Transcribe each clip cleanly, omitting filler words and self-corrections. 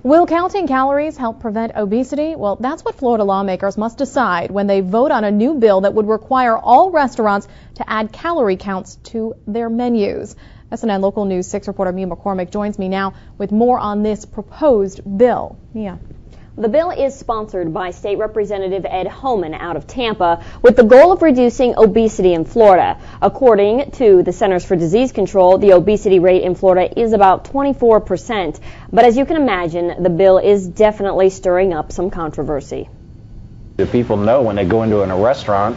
Will counting calories help prevent obesity? Well, that's what Florida lawmakers must decide when they vote on a new bill that would require all restaurants to add calorie counts to their menus. SNN Local News 6 reporter Mia McCormick joins me now with more on this proposed bill. Mia. The bill is sponsored by State Representative Ed Homan out of Tampa with the goal of reducing obesity in Florida. According to the Centers for Disease Control, the obesity rate in Florida is about 24%. But as you can imagine, the bill is definitely stirring up some controversy. The people know when they go into a restaurant,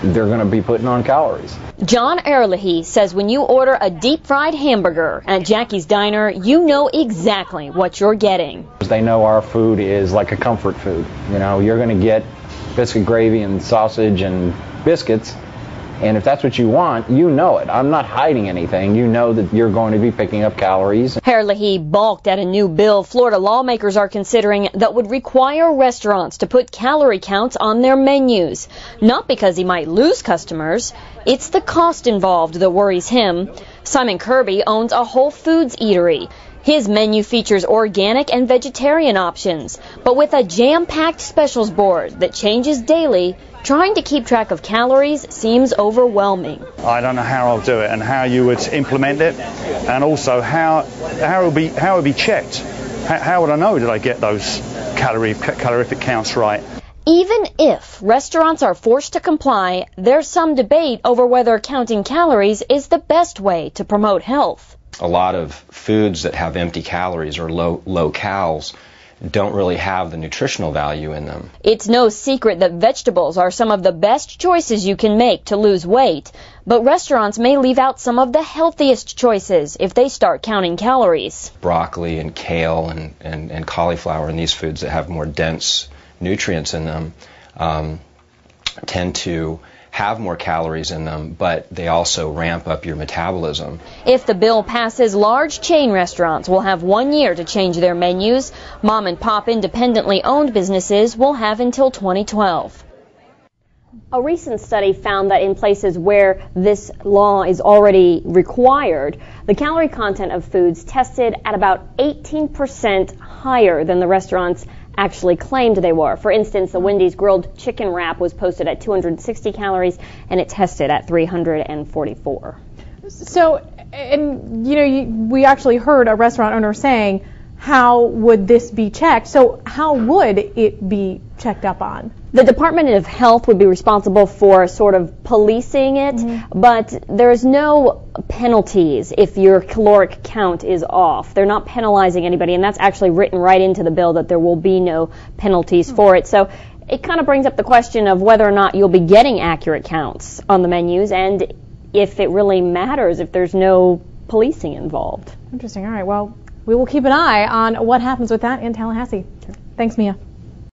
they're going to be putting on calories. John Herald-Tribune says when you order a deep-fried hamburger at Jackie's Diner, you know exactly what you're getting. They know our food is like a comfort food. You know, you're going to get biscuit gravy and sausage and biscuits, and if that's what you want, you know it. I'm not hiding anything. You know that you're going to be picking up calories. Herald-Tribune balked at a new bill Florida lawmakers are considering that would require restaurants to put calorie counts on their menus. Not because he might lose customers. It's the cost involved that worries him. Simon Kirby owns a Whole Foods eatery. His menu features organic and vegetarian options, but with a jam-packed specials board that changes daily, trying to keep track of calories seems overwhelming. I don't know how I'll do it and how you would implement it, and also how it would be checked. How would I know did I get those calorific counts right? Even if restaurants are forced to comply, there's some debate over whether counting calories is the best way to promote health. A lot of foods that have empty calories or low cals don't really have the nutritional value in them. It's no secret that vegetables are some of the best choices you can make to lose weight, but restaurants may leave out some of the healthiest choices if they start counting calories. Broccoli and kale and cauliflower and these foods that have more dense nutrients in them tend to have more calories in them, but they also ramp up your metabolism. If the bill passes, large chain restaurants will have 1 year to change their menus. Mom and pop independently owned businesses will have until 2012. A recent study found that in places where this law is already required, the calorie content of foods tested at about 18% higher than the restaurants actually claimed they were. For instance, the Wendy's grilled chicken wrap was posted at 260 calories and it tested at 344. So, and we actually heard a restaurant owner saying, how would this be checked? So how would it be checked up on? The Department of Health would be responsible for sort of policing it, but there's no penalties if your caloric count is off. They're not penalizing anybody, and that's actually written right into the bill that there will be no penalties for it. So it kind of brings up the question of whether or not you'll be getting accurate counts on the menus and if it really matters if there's no policing involved. Interesting. All right. Well, we will keep an eye on what happens with that in Tallahassee. Thanks, Mia.